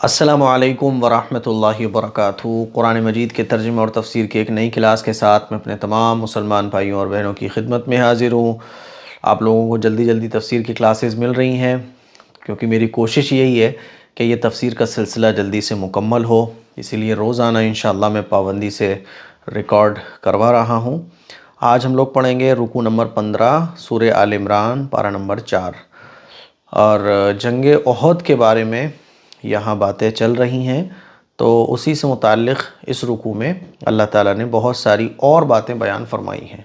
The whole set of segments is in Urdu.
السلام علیکم ورحمۃ اللہ وبرکاتہ۔ قرآن مجید کے ترجمہ اور تفسیر کی ایک نئی کلاس کے ساتھ میں اپنے تمام مسلمان بھائیوں اور بہنوں کی خدمت میں حاضر ہوں۔ آپ لوگوں کو جلدی جلدی تفسیر کی کلاسز مل رہی ہیں کیونکہ میری کوشش یہی ہے کہ یہ تفسیر کا سلسلہ جلدی سے مکمل ہو، اسی لیے روزانہ انشاءاللہ میں پابندی سے ریکارڈ کروا رہا ہوں۔ آج ہم لوگ پڑھیں گے رکوع نمبر 15 سورہ آل عمران پارہ نمبر 4، اور جنگ احد کے بارے میں یہاں باتیں چل رہی ہیں، تو اسی سے متعلق اس رکوع میں اللہ تعالیٰ نے بہت ساری اور باتیں بیان فرمائی ہیں۔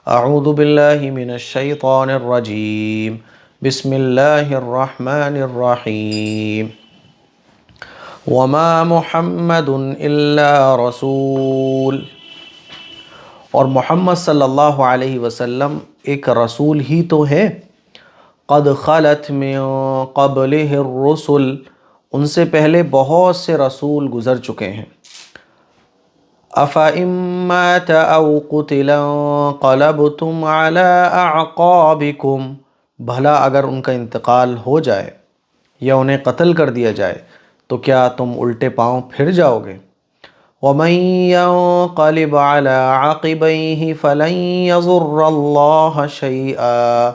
اعوذ باللہ من الشیطان الرجیم، بسم اللہ الرحمن الرحیم۔ وما محمد الا رسول، اور محمد صلی اللہ علیہ وسلم ایک رسول ہی تو ہے۔ قد خلت من قبلہ الرسل، ان سے پہلے بہت سے رسول گزر چکے ہیں۔ أَفَإِن مَّاتَ أَوْ قُتِلَ انقلبتم عَلَىٰ أَعْقَابِكُمْ، بھلا اگر ان کا انتقال ہو جائے یا انہیں قتل کر دیا جائے تو کیا تم الٹے پاؤں پھر جاؤ گے؟ وَمَن يَنقَلِبْ عَلَىٰ عَقِبَيْهِ فَلَن يَضُرَّ اللَّهَ شَيْئًا،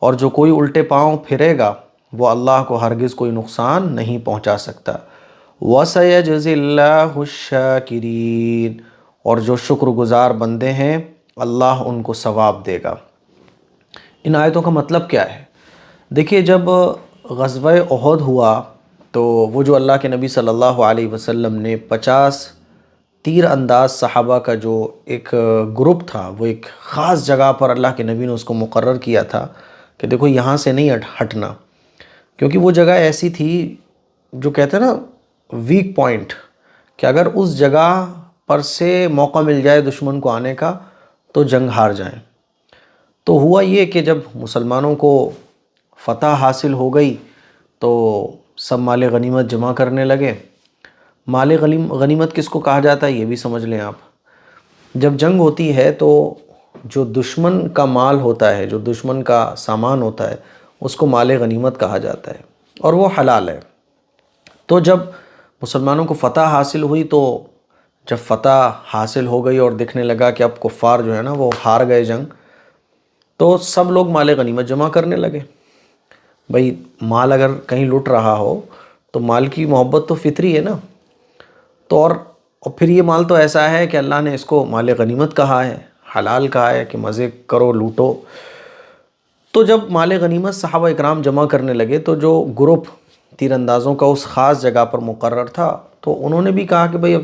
اور جو کوئی الٹے پاؤں پھرے گا وہ اللہ کو ہرگز کوئی نقصان نہیں پہنچا سکتا۔ وَسَيَجْزِي اللَّهُ الشَّاكِرِينَ، اور جو شکر گزار بندے ہیں اللہ ان کو ثواب دے گا۔ ان آیتوں کا مطلب کیا ہے؟ دیکھیے، جب غزوہ احد ہوا تو وہ جو اللہ کے نبی صلی اللہ علیہ وسلم نے 50 تیر انداز صحابہ کا جو ایک گروپ تھا، وہ ایک خاص جگہ پر اللہ کے نبی نے اس کو مقرر کیا تھا کہ دیکھو یہاں سے نہیں ہٹنا، کیونکہ وہ جگہ ایسی تھی جو کہتے ہیں نا ویک پوائنٹ، کہ اگر اس جگہ پر سے موقع مل جائے دشمن کو آنے کا تو جنگ ہار جائیں۔ تو ہوا یہ کہ جب مسلمانوں کو فتح حاصل ہو گئی تو سب مال غنیمت جمع کرنے لگے۔ مال غنیمت کس کو کہا جاتا ہے یہ بھی سمجھ لیں آپ۔ جب جنگ ہوتی ہے تو جو دشمن کا مال ہوتا ہے، جو دشمن کا سامان ہوتا ہے، اس کو مال غنیمت کہا جاتا ہے اور وہ حلال ہے۔ تو جب مسلمانوں کو فتح حاصل ہوئی تو جب فتح حاصل ہو گئی اور دیکھنے لگا کہ اب کفار جو ہے نا وہ ہار گئے جنگ، تو سب لوگ مال غنیمت جمع کرنے لگے۔ بھئی مال اگر کہیں لٹ رہا ہو تو مال کی محبت تو فطری ہے نا، تو اور پھر یہ مال تو ایسا ہے کہ اللہ نے اس کو مال غنیمت کہا ہے، حلال کہا ہے کہ مزے کرو لوٹو۔ تو جب مال غنیمت صحابہ اکرام جمع کرنے لگے تو جو گروپ تیر اندازوں کا اس خاص جگہ پر مقرر تھا تو انہوں نے بھی کہا کہ بھئی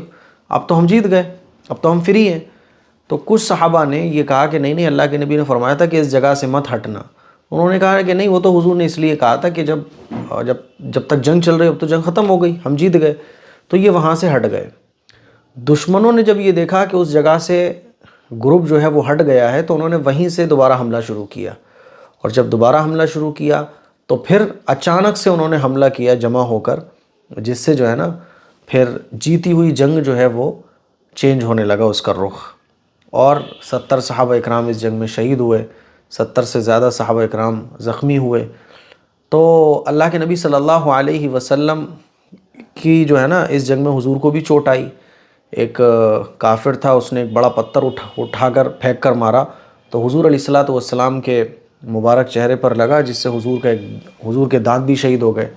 اب تو ہم جیت گئے، اب تو ہم فری ہیں۔ تو کچھ صحابہ نے یہ کہا کہ نہیں اللہ کے نبی نے فرمایا تھا کہ اس جگہ سے مت ہٹنا۔ انہوں نے کہا کہ نہیں، وہ تو حضور نے اس لیے کہا تھا کہ جب تک جنگ چل رہی، اب تو جنگ ختم ہو گئی، ہم جیت گئے، تو یہ وہاں سے ہٹ گئے۔ دشمنوں نے جب یہ دیکھا کہ اس جگہ سے گروپ جو ہے وہ ہٹ گیا ہے تو انہوں نے وہیں سے دوبارہ حملہ شروع کیا، اور جب دوبارہ حملہ شروع کیا تو پھر اچانک سے انہوں نے حملہ کیا جمع ہو کر، جس سے جو ہے نا پھر جیتی ہوئی جنگ جو ہے وہ چینج ہونے لگا اس کا رخ، اور 70 صحابہ اکرام اس جنگ میں شہید ہوئے، 70 سے زیادہ صحابہ اکرام زخمی ہوئے۔ تو اللہ کے نبی صلی اللہ علیہ وسلم کی جو ہے نا اس جنگ میں حضور کو بھی چوٹ آئی۔ ایک کافر تھا، اس نے ایک بڑا پتھر اٹھا کر پھینک کر مارا تو حضور علیہ الصلوۃ والسلام کے مبارک چہرے پر لگا، جس سے حضور کے دانت بھی شہید ہو گئے،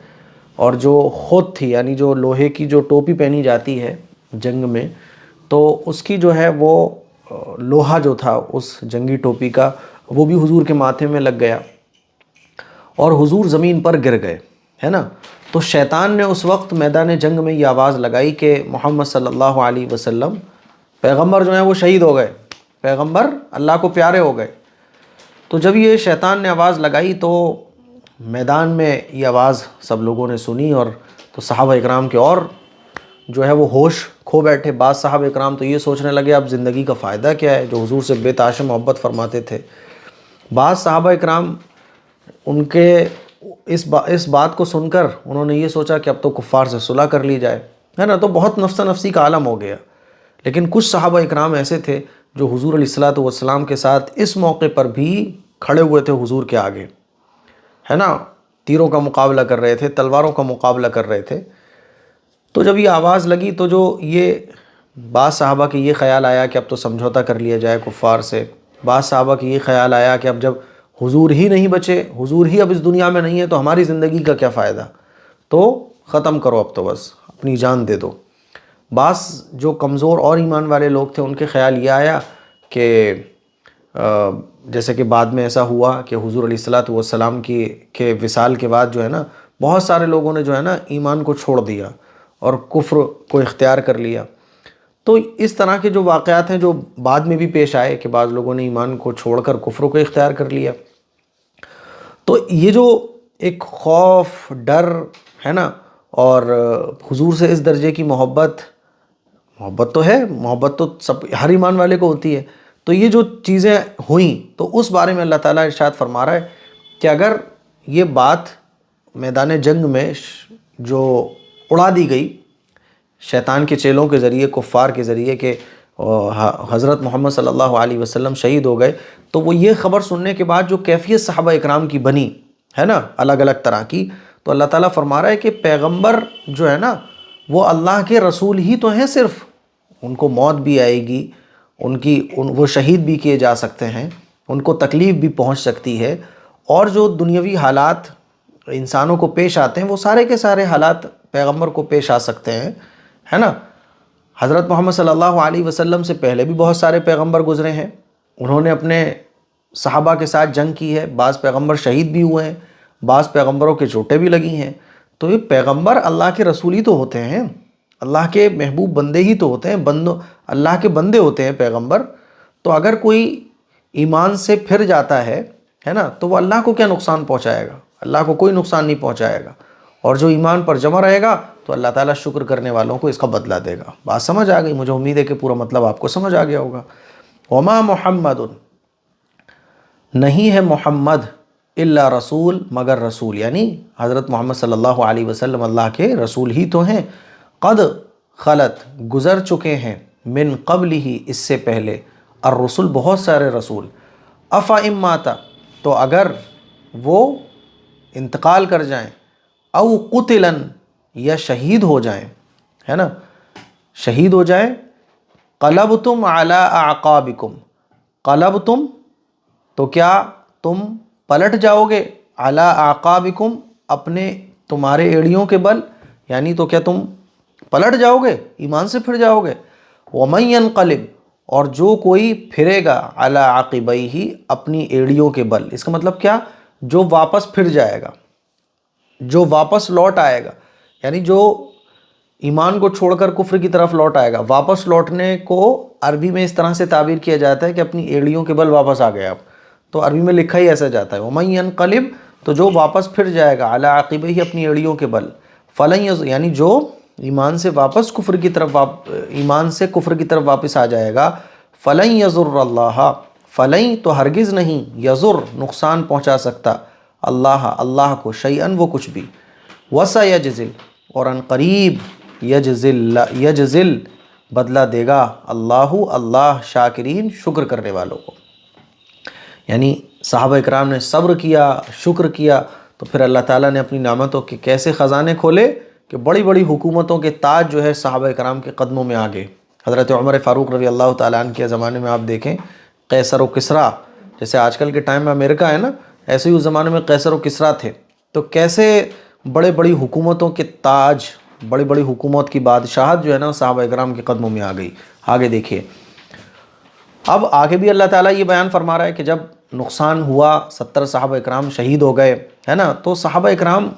اور جو خود تھی یعنی جو لوہے کی جو ٹوپی پہنی جاتی ہے جنگ میں، تو اس کی جو ہے وہ لوہا جو تھا اس جنگی ٹوپی کا وہ بھی حضور کے ماتھے میں لگ گیا اور حضور زمین پر گر گئے، ہے نا۔ تو شیطان نے اس وقت میدان جنگ میں یہ آواز لگائی کہ محمد صلی اللہ علیہ وسلم پیغمبر جو ہیں وہ شہید ہو گئے، پیغمبر اللہ کو پیارے ہو گئے۔ تو جب یہ شیطان نے آواز لگائی تو میدان میں یہ آواز سب لوگوں نے سنی، اور تو صحابہ اکرام کے اور جو ہے وہ ہوش کھو بیٹھے۔ بعض صحابہ اکرام تو یہ سوچنے لگے اب زندگی کا فائدہ کیا ہے، جو حضور سے بے تحاشا محبت فرماتے تھے۔ بعض صحابہ اکرام ان کے اس بات کو سن کر انہوں نے یہ سوچا کہ اب تو کفار سے صلح کر لی جائے، ہے نا، تو بہت نفسا نفسی کا عالم ہو گیا۔ لیکن کچھ صحابہ اکرام ایسے تھے جو حضور علیہ الصلوۃ والسلام کے ساتھ اس موقع پر بھی کھڑے ہوئے تھے حضور کے آگے، ہے نا، تیروں کا مقابلہ کر رہے تھے، تلواروں کا مقابلہ کر رہے تھے۔ تو جب یہ آواز لگی تو جو یہ بعض صحابہ کے یہ خیال آیا کہ اب تو سمجھوتا کر لیا جائے کفار سے، بعض صحابہ کے یہ خیال آیا کہ اب جب حضور ہی نہیں بچے، حضور ہی اب اس دنیا میں نہیں ہے، تو ہماری زندگی کا کیا فائدہ، تو ختم کرو اب تو بس اپنی جان دے دو۔ بعض جو کمزور اور ایمان والے لوگ تھے ان کے خیال یہ آیا کہ جیسے کہ بعد میں ایسا ہوا کہ حضور علیہ الصلوۃ والسلام کے وصال کے بعد جو ہے نا بہت سارے لوگوں نے جو ہے نا ایمان کو چھوڑ دیا اور کفر کو اختیار کر لیا۔ تو اس طرح کے جو واقعات ہیں جو بعد میں بھی پیش آئے کہ بعض لوگوں نے ایمان کو چھوڑ کر کفر کو اختیار کر لیا، تو یہ جو ایک خوف، ڈر ہے نا، اور حضور سے اس درجے کی محبت تو ہے، محبت تو سب ہر ایمان والے کو ہوتی ہے، تو یہ جو چیزیں ہوئیں تو اس بارے میں اللہ تعالیٰ ارشاد فرما رہا ہے کہ اگر یہ بات میدان جنگ میں جو اڑا دی گئی شیطان کے چیلوں کے ذریعے، کفار کے ذریعے، کہ حضرت محمد صلی اللہ علیہ وسلم شہید ہو گئے، تو وہ یہ خبر سننے کے بعد جو کیفیت صحابہ اکرام کی بنی ہے نا الگ الگ طرح کی، تو اللہ تعالیٰ فرما رہا ہے کہ پیغمبر جو ہے نا وہ اللہ کے رسول ہی تو ہیں، صرف ان کو موت بھی آئے گی، وہ شہید بھی کیے جا سکتے ہیں، ان کو تکلیف بھی پہنچ سکتی ہے، اور جو دنیاوی حالات انسانوں کو پیش آتے ہیں وہ سارے کے سارے حالات پیغمبر کو پیش آ سکتے ہیں، ہے نا۔ حضرت محمد صلی اللہ علیہ وسلم سے پہلے بھی بہت سارے پیغمبر گزرے ہیں، انہوں نے اپنے صحابہ کے ساتھ جنگ کی ہے، بعض پیغمبر شہید بھی ہوئے ہیں، بعض پیغمبروں کے چوٹیں بھی لگی ہیں، تو یہ پیغمبر اللہ کے رسول ہی تو ہوتے ہیں، اللہ کے محبوب بندے ہی تو ہوتے ہیں، اللہ کے بندے ہوتے ہیں پیغمبر۔ تو اگر کوئی ایمان سے پھر جاتا ہے نا، تو وہ اللہ کو کیا نقصان پہنچائے گا، اللہ کو کوئی نقصان نہیں پہنچائے گا، اور جو ایمان پر جمع رہے گا تو اللہ تعالیٰ شکر کرنے والوں کو اس کا بدلہ دے گا۔ بات سمجھ آ گئی؟ مجھے امید ہے کہ پورا مطلب آپ کو سمجھ آ گیا ہوگا۔ وما محمد، نہیں ہے محمد، الا رسول، مگر رسول، یعنی حضرت محمد صلی اللہ علیہ وسلم اللہ کے رسول ہی تو ہیں، قد خلت، گزر چکے ہیں، من قبل ہی، اس سے پہلے، الرسل، بہت سارے رسول، افا اماتا، تو اگر وہ انتقال کر جائیں، او قتلن، یا شہید ہو جائیں، ہے نا، شہید ہو جائیں، قلبتم علی اعقابکم، قلبتم، تو کیا تم پلٹ جاؤ گے، علی اعقابکم، اپنے تمہارے ایڑیوں کے بل، یعنی تو کیا تم پلٹ جاؤ گے، ایمان سے پھر جاؤ گے، ومن ینقلب، اور جو کوئی پھرے گا، علی عقبیہ، اپنی ایڑیوں کے بل، اس کا مطلب کیا، جو واپس پھر جائے گا، جو واپس لوٹ آئے گا، یعنی جو ایمان کو چھوڑ کر کفر کی طرف لوٹ آئے گا۔ واپس لوٹنے کو عربی میں اس طرح سے تعبیر کیا جاتا ہے کہ اپنی ایڑیوں کے بل واپس آ گیا، تو عربی میں لکھا ہی ایسا جاتا ہے، وَمَن يَنْقَلِبْ، تو جو واپس پھر جائے گا، عَلَىٰ عَقِبَيْهِ، اپنی ایڑیوں کے بل، فَلَن، یعنی جو ایمان سے واپس کفر کی طرف واپس آ جائے گا، فَلَن يَضُرَّ اللَّهَ، فَلَن، تو ہرگز نہیں، یضر، نقصان پہنچا سکتا، اللہ کو، شیئن، وہ کچھ بھی، وَسَيَجْزِل، اور ان قریب، یجزل، بدلہ دے گا، اللہ شاکرین، شکر کرنے والوں کو۔ یعنی صحابہ اکرام نے صبر کیا، شکر کیا، تو پھر اللہ تعالیٰ نے اپنی نعمتوں کے کیسے خزانے کھولے کہ بڑی بڑی حکومتوں کے تاج جو ہے صحابہ اکرام کے قدموں میں آگے۔ حضرت عمر فاروق رضی اللہ تعالیٰ عنہ کے زمانے میں آپ دیکھیں، قیصر و کسریٰ، جیسے آج کل کے ٹائم میں امریکہ ہے نا، ایسے ہی اس زمانے میں قیصر و کسریٰ تھے، تو کیسے بڑے بڑی حکومتوں کے تاج، بڑی بڑی حکومت کی بادشاہت جو ہے نا صحابہ اکرام کے قدموں میں آ گئی۔ آگے دیکھیے، اب آگے بھی اللہ تعالیٰ یہ بیان فرما رہا ہے کہ جب نقصان ہوا، 70 صحابہ اکرام شہید ہو گئے، ہے نا، تو صحابہ اکرام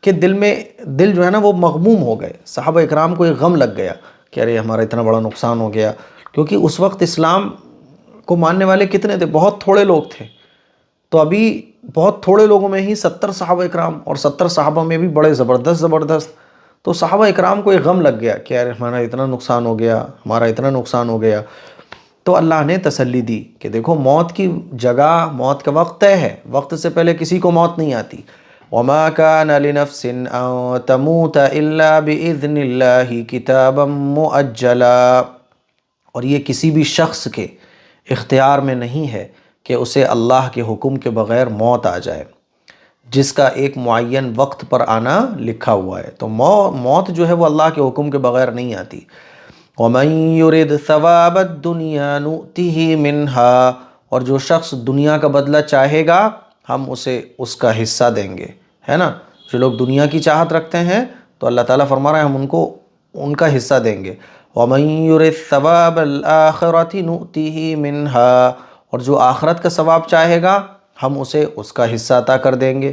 کے دل جو ہے نا وہ مغموم ہو گئے، صحابہ اکرام کو ایک غم لگ گیا کہ ارے ہمارا اتنا بڑا نقصان ہو گیا، کیونکہ اس وقت اسلام کو ماننے والے کتنے تھے، بہت تھوڑے لوگ تھے، تو ابھی بہت تھوڑے لوگوں میں ہی 70 صحابہ اکرام، اور 70 صحابہ میں بھی بڑے زبردست، تو صحابہ اکرام کو ایک غم لگ گیا کہ یار ہمارا اتنا نقصان ہو گیا، تو اللہ نے تسلی دی کہ دیکھو موت کی جگہ، موت کا وقت طے ہے، وقت سے پہلے کسی کو موت نہیں آتی، وَمَا كَانَ لِنَفْسٍ أَن تَمُوتَ إِلَّا بِإِذْنِ اللَّهِ كِتَابًا مُؤَجَّلًا، اور یہ کسی بھی شخص کے اختیار میں نہیں ہے کہ اسے اللہ کے حکم کے بغیر موت آ جائے، جس کا ایک معین وقت پر آنا لکھا ہوا ہے۔ تو موت جو ہے وہ اللہ کے حکم کے بغیر نہیں آتی۔ وَمَن يُرِدْ ثَوَابَ الدُّنْيَا نُؤْتِهِ مِنْهَا، اور جو شخص دنیا کا بدلہ چاہے گا ہم اسے اس کا حصہ دیں گے، ہے نا۔ جو لوگ دنیا کی چاہت رکھتے ہیں تو اللہ تعالیٰ فرما رہا ہے ہم ان کو ان کا حصہ دیں گے۔ وَمَن يُرِدْ ثَوَابَ الْآخِرَةِ نُؤْتِهِ مِنْهَا، اور جو آخرت کا ثواب چاہے گا ہم اسے اس کا حصہ عطا کر دیں گے۔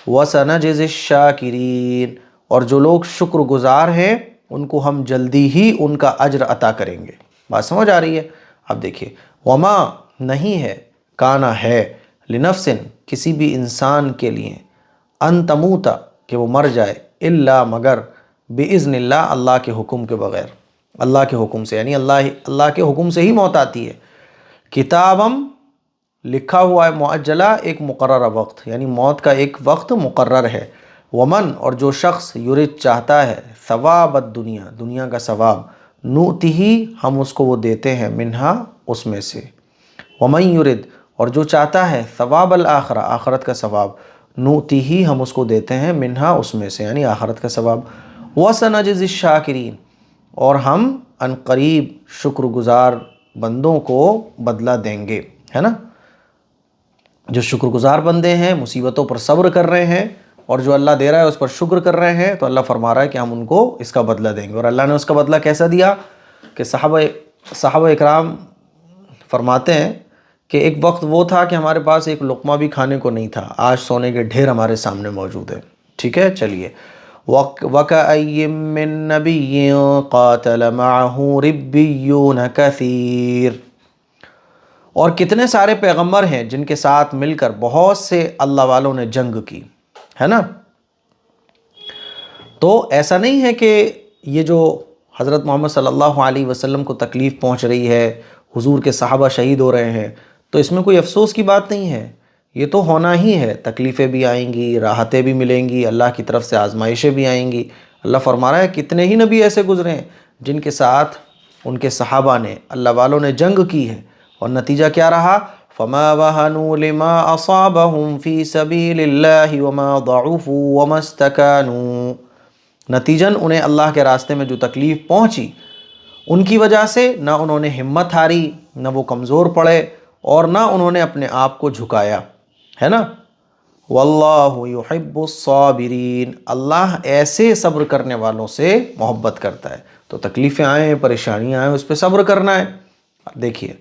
وَسَنَجْزِي الشَّاكِرِينَ، اور جو لوگ شکر گزار ہیں ان کو ہم جلدی ہی ان کا اجر عطا کریں گے۔ بات سمجھ آ رہی ہے؟ اب دیکھیے، وما نہیں ہے، کانا ہے، لنفس کسی بھی انسان کے لیے، ان تموتا کہ وہ مر جائے، الا مگر، باذن اللہ اللہ کے حکم کے بغیر، اللہ کے حکم سے، یعنی اللہ کے حکم سے ہی موت آتی ہے۔ کتابم لکھا ہوا ہے، معجلہ ایک مقررہ وقت، یعنی موت کا ایک وقت مقرر ہے۔ ومن اور جو شخص یرید چاہتا ہے، ثواب الدنیا دنیا کا ثواب، نؤتیہ ہم اس کو وہ دیتے ہیں، منہا اس میں سے۔ ومن یرید اور جو چاہتا ہے، ثواب الآخرہ آخرت کا ثواب، نؤتیہ ہم اس کو دیتے ہیں، منہا اس میں سے، یعنی آخرت کا ثواب۔ وسنجزی الشاکرین اور ہم ان قریب شکر گزار بندوں کو بدلہ دیں گے، ہے نا۔ جو شکر گزار بندے ہیں، مصیبتوں پر صبر کر رہے ہیں اور جو اللہ دے رہا ہے اس پر شکر کر رہے ہیں، تو اللہ فرما رہا ہے کہ ہم ان کو اس کا بدلہ دیں گے۔ اور اللہ نے اس کا بدلہ کیسا دیا کہ صحابہ اکرام فرماتے ہیں کہ ایک وقت وہ تھا کہ ہمارے پاس ایک لقمہ بھی کھانے کو نہیں تھا، آج سونے کے ڈھیر ہمارے سامنے موجود ہے، ٹھیک ہے۔ چلیے، وَكَأَيٍّ مِّن نَّبِيٍّ قَاتَلَ مَعَهُ رِبِّيُّونَ كَثِيرٌ، اور کتنے سارے پیغمبر ہیں جن کے ساتھ مل کر بہت سے اللہ والوں نے جنگ کی، ہے نا۔ تو ایسا نہیں ہے کہ یہ جو حضرت محمد صلی اللہ علیہ وسلم کو تکلیف پہنچ رہی ہے، حضور کے صحابہ شہید ہو رہے ہیں، تو اس میں کوئی افسوس کی بات نہیں ہے، یہ تو ہونا ہی ہے، تکلیفیں بھی آئیں گی، راحتیں بھی ملیں گی، اللہ کی طرف سے آزمائشیں بھی آئیں گی۔ اللہ فرما رہا ہے کتنے ہی نبی ایسے گزرے ہیں جن کے ساتھ ان کے صحابہ نے، اللہ والوں نے جنگ کی ہے، اور نتیجہ کیا رہا؟ فَمَا وَهَنُوا لِمَا أَصَابَهُمْ فِي سَبِيلِ اللَّهِ وَمَا ضَعُفُوا وَمَا اسْتَكَانُوا، نتیجاً انہیں اللہ کے راستے میں جو تکلیف پہنچی ان کی وجہ سے نہ انہوں نے ہمت ہاری، نہ وہ کمزور پڑے، اور نہ انہوں نے اپنے آپ کو جھکایا، ہے نا۔ واللہ یحب الصابرین، اللہ ایسے صبر کرنے والوں سے محبت کرتا ہے۔ تو تکلیفیں آئیں، پریشانیاں آئیں، اس پہ صبر کرنا ہے۔ دیکھیے،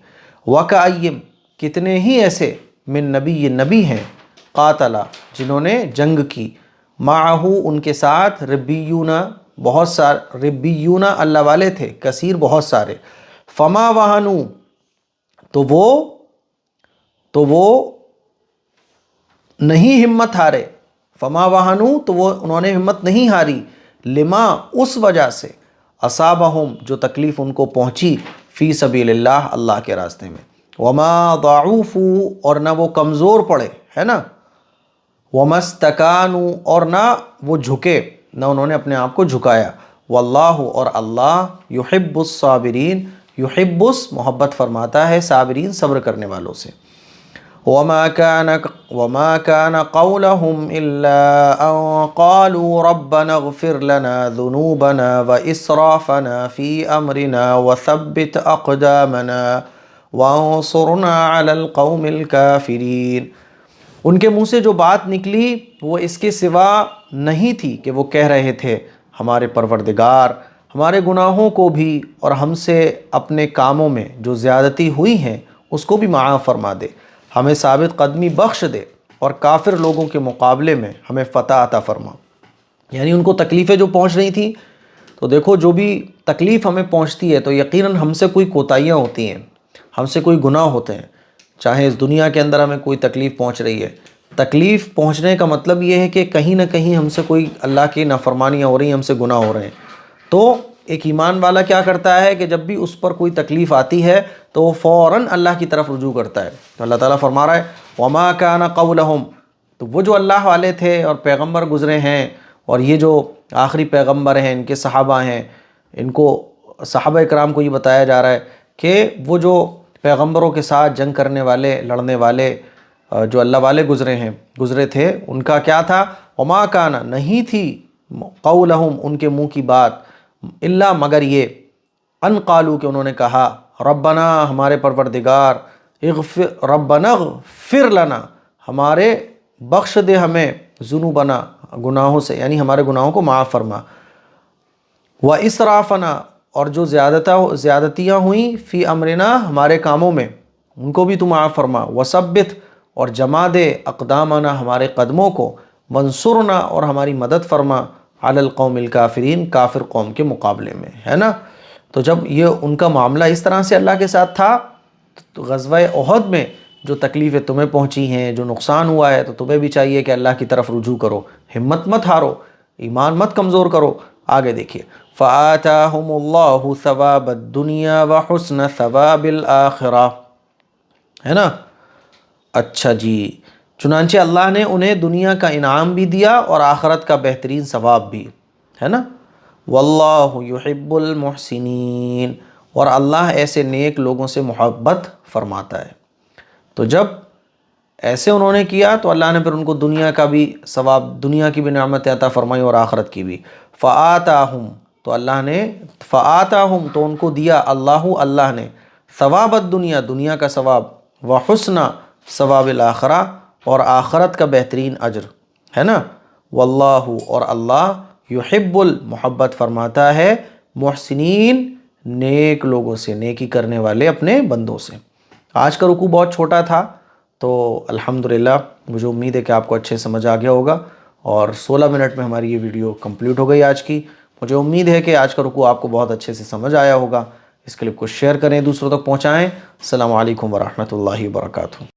وَكَأَيِّن کتنے ہی ایسے من نبی ہیں، قاتلا جنہوں نے جنگ کی، معہو ان کے ساتھ، ربیون بہت سارے، ربیون اللہ والے تھے، کثیر بہت سارے، فما وہنو تو وہ نہیں ہمت ہارے، فما وہنو تو وہ انہوں نے ہمت نہیں ہاری، لما اس وجہ سے، اصابہم جو تکلیف ان کو پہنچی، فی سبیل اللہ اللہ کے راستے میں، وما ضعوفوا اور نہ وہ کمزور پڑے، ہے نا، وما استکانوا اور نہ وہ جھکے، نہ انہوں نے اپنے آپ کو جھکایا، واللہ اور اللہ، یحب الصابرین، یحب محبت فرماتا ہے صابرین صبر کرنے والوں سے۔ وما كان قولهم إلا أن قالوا ربنا اغفر لنا ذنوبنا وإسرافنا في أمرنا وثبت أقدامنا وانصرنا على القوم الكافرين، ان کے منہ سے جو بات نکلی وہ اس کے سوا نہیں تھی کہ وہ کہہ رہے تھے ہمارے پروردگار ہمارے گناہوں کو بھی اور ہم سے اپنے کاموں میں جو زیادتی ہوئی ہیں اس کو بھی معاف فرما دے، ہمیں ثابت قدمی بخش دے، اور کافر لوگوں کے مقابلے میں ہمیں فتح عطا فرما۔ یعنی ان کو تکلیفیں جو پہنچ رہی تھیں، تو دیکھو جو بھی تکلیف ہمیں پہنچتی ہے تو یقیناً ہم سے کوئی کوتاہیاں ہوتی ہیں، ہم سے کوئی گناہ ہوتے ہیں، چاہے اس دنیا کے اندر ہمیں کوئی تکلیف پہنچ رہی ہے، تکلیف پہنچنے کا مطلب یہ ہے کہ کہیں نہ کہیں ہم سے کوئی اللہ کی نافرمانیاں ہو رہی ہیں، ہم سے گناہ ہو رہے ہیں۔ تو ایک ایمان والا کیا کرتا ہے کہ جب بھی اس پر کوئی تکلیف آتی ہے تو وہ فوراً اللہ کی طرف رجوع کرتا ہے۔ تو اللہ تعالیٰ فرما رہا ہے وَمَا كَانَ قَوْلَهُمْ، تو وہ جو اللہ والے تھے اور پیغمبر گزرے ہیں، اور یہ جو آخری پیغمبر ہیں ان کے صحابہ ہیں، ان کو صحابہ اکرام کو یہ بتایا جا رہا ہے کہ وہ جو پیغمبروں کے ساتھ جنگ کرنے والے، لڑنے والے، جو اللہ والے گزرے تھے ان کا کیا تھا؟ وما کانا، نہیں تھی، قولہم ان کے منہ کی بات، الا مگر یہ، ان قالو کہ انہوں نے کہا، ربنا ہمارے پروردگار، ربنا اغفر لنا ہمارے بخش دے ہمیں، ذنوبنا گناہوں سے، یعنی ہمارے گناہوں کو معاف فرما، واسرافنا اور جو زیادتیاں ہوئیں، فی امرنا ہمارے کاموں میں ان کو بھی تو معاف فرما، وثبت اور جما دے اقدامنا ہمارے قدموں کو، وانصرنا اور ہماری مدد فرما، علی القوم الکافرین کافر قوم کے مقابلے میں، ہے نا۔ تو جب یہ ان کا معاملہ اس طرح سے اللہ کے ساتھ تھا، تو غزوہ احد میں جو تکلیفیں تمہیں پہنچی ہیں، جو نقصان ہوا ہے، تو تمہیں بھی چاہیے کہ اللہ کی طرف رجوع کرو، ہمت مت ہارو، ایمان مت کمزور کرو۔ آگے دیکھیے، فآتاہم اللہ ثواب الدنیا وحسن ثواب الآخرہ، ہے نا۔ اچھا جی، چنانچہ اللہ نے انہیں دنیا کا انعام بھی دیا اور آخرت کا بہترین ثواب بھی، ہے نا۔ واللہ یحب المحسنین، اور اللہ ایسے نیک لوگوں سے محبت فرماتا ہے۔ تو جب ایسے انہوں نے کیا تو اللہ نے پھر ان کو دنیا کا بھی ثواب، دنیا کی بھی نعمت عطا فرمائی اور آخرت کی بھی۔ فآتاہم، تو اللہ نے، فآتاہم تو ان کو دیا اللہ نے، ثواب الدنیا دنیا کا ثواب، وحسن ثواب الآخرہ اور آخرت کا بہترین اجر، ہے نا۔ واللہ اور اللہ، یحب محبت فرماتا ہے، محسنین نیک لوگوں سے، نیکی کرنے والے اپنے بندوں سے۔ آج کا رکوع بہت چھوٹا تھا، تو الحمدللہ مجھے امید ہے کہ آپ کو اچھے سمجھ آ گیا ہوگا، اور 16 منٹ میں ہماری یہ ویڈیو کمپلیٹ ہو گئی آج کی۔ مجھے امید ہے کہ آج کا رکوع آپ کو بہت اچھے سے سمجھ آیا ہوگا۔ اس کلپ کو شیئر کریں، دوسروں تک پہنچائیں۔ السلام علیکم ورحمۃ اللہ وبرکاتہ۔